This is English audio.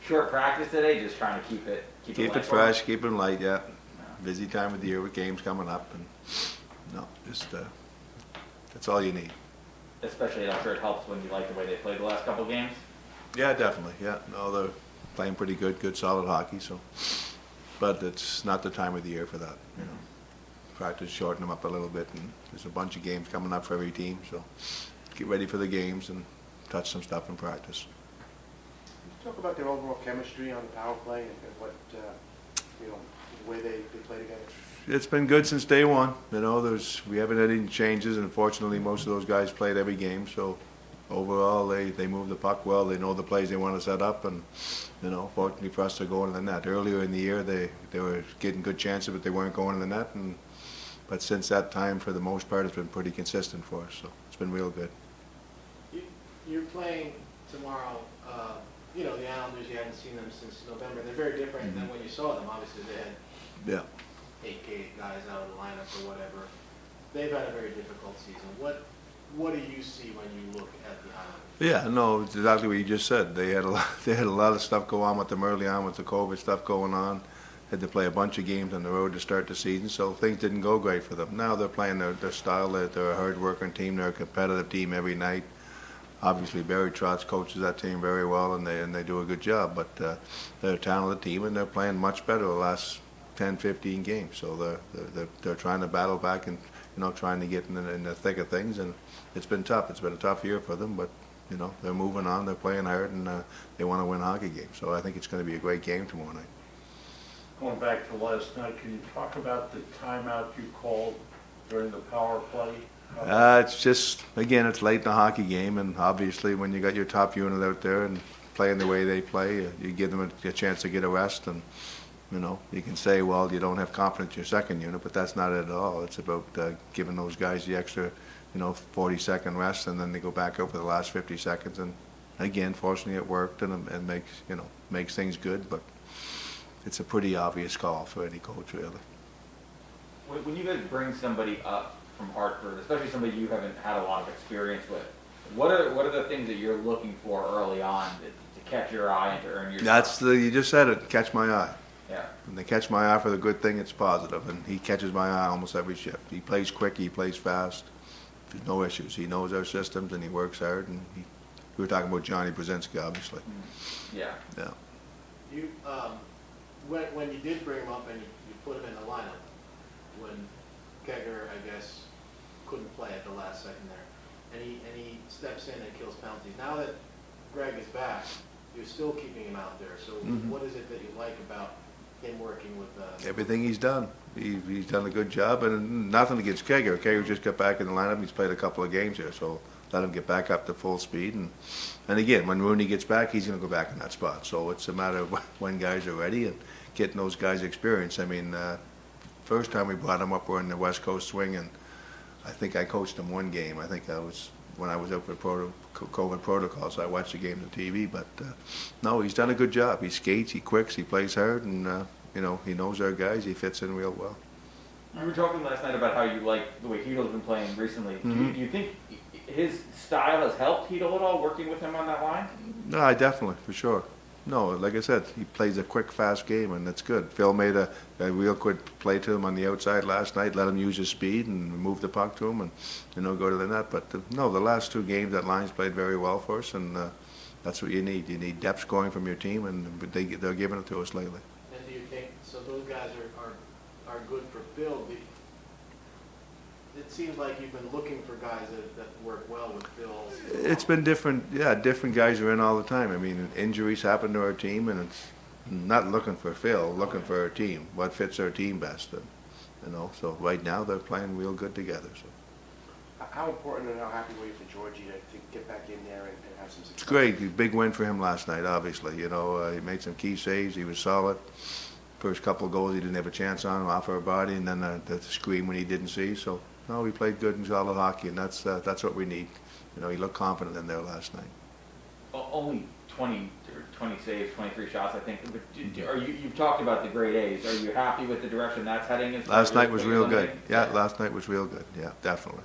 short practice today, just trying to keep it Keep it fresh, keep it light, yeah. Busy time of the year with games coming up, and no, just that's all you need. Especially, I'm sure it helps when you like the way they played the last couple games. Yeah, definitely, yeah. No, they're playing pretty good solid hockey, so. But it's not the time of the year for that, you know. Practice shorten them up a little bit, and there's a bunch of games coming up for every team, so get ready for the games and touch some stuff in practice. Talk about their overall chemistry on the power play and what, the way they play together. It's been good since day one. You know, we haven't had any changes, and fortunately, most of those guys played every game. So overall, they move the puck well. They know the plays they want to set up, and fortunately for us, they're going to the net. Earlier in the year, they were getting good chances, but they weren't going to the net. But since that time, for the most part, it's been pretty consistent for us. So it's been real good. You're playing tomorrow. The Islanders, you haven't seen them since November. They're very different than when you saw them. Obviously, they had 8 guys out of the lineup or whatever. They've had a very difficult season. What do you see when you look at the Islanders? Yeah, no, it's exactly what you just said. They had a lot of stuff go on with them early on, with the COVID stuff going on. Had to play a bunch of games on the road to start the season, so things didn't go great for them. Now they're playing their style. They're a hard-working team. They're a competitive team every night. Obviously, Barry Trotz coaches that team very well, and they do a good job. But they're a talented team, and they're playing much better the last 10, 15 games. So they're trying to battle back and trying to get in the thick of things. And it's been tough. It's been a tough year for them, but they're moving on. They're playing hard, and they want to win hockey games. So I think it's going to be a great game tomorrow night. Going back to last night, can you talk about the timeout you called during the power play? It's just, again, it's late in the hockey game, and obviously when you got your top unit out there and playing the way they play, you give them a chance to get a rest. And you can say, well, you don't have confidence in your second unit, but that's not it at all. It's about giving those guys the extra 40-second rest, and then they go back out for the last 50 seconds. And again, fortunately it worked, and makes things good, but it's a pretty obvious call for any coach, really. When you guys bring somebody up from Hartford, especially somebody you haven't had a lot of experience with, what are the things that you're looking for early on to catch your eye and to earn your you just said it, catch my eye. Yeah. When they catch my eye for the good thing, it's positive, and he catches my eye almost every shift. He plays quick, he plays fast. There's no issues. He knows our systems, and he works hard. And we were talking about Johnny Brzezinski, obviously. Yeah. Yeah. You when you did bring him up and you put him in the lineup, when Kegger, I guess, couldn't play at the last second there, and he steps in and kills penalties. Now that Greg is back, you're still keeping him out there. So what is it that you like about him working with everything he's done? He's done a good job, and nothing against Kegger. Kegger just got back in the lineup. He's played a couple of games here, so let him get back up to full speed. And again, when Rooney gets back, he's going to go back in that spot. So it's a matter of when guys are ready and getting those guys experience. I mean, first time we brought him up, we're in the West Coast swing, and I think I coached him one game. I think that was when I was out for COVID protocol, so I watched the game on TV. But no, he's done a good job. He skates, he quicks, he plays hard, and he knows our guys. He fits in real well. You were talking last night about how you like the way Heedle's been playing recently. Do you think his style has helped Heedle at all, working with him on that line? No, definitely, for sure. No, like I said, he plays a quick, fast game, and that's good. Phil made a real quick play to him on the outside last night, let him use his speed and move the puck to him and, go to the net. But, the last 2 games, that line's played very well for us, and that's what you need. You need depth scoring from your team, and they're giving it to us lately. And do you think, so those guys are good for Phil? It seems like you've been looking for guys that work well with Phil. It's been different. Yeah, different guys are in all the time. I mean, injuries happen to our team, and it's not looking for Phil, looking for our team. What fits our team best, and so right now they're playing real good together. So. How important and how happy were you for Georgie to get back in there and have some success? It's great. Big win for him last night. Obviously, he made some key saves. He was solid. First couple of goals, he didn't have a chance on him off our body, and then the screen when he didn't see. So. No, we played good and solid hockey, and that's what we need. He looked confident in there last night. Only 20 saves, 23 shots, I think. But you've talked about the grade A's. Are you happy with the direction that's heading? Last night was real good. Yeah, last night was real good. Yeah, definitely.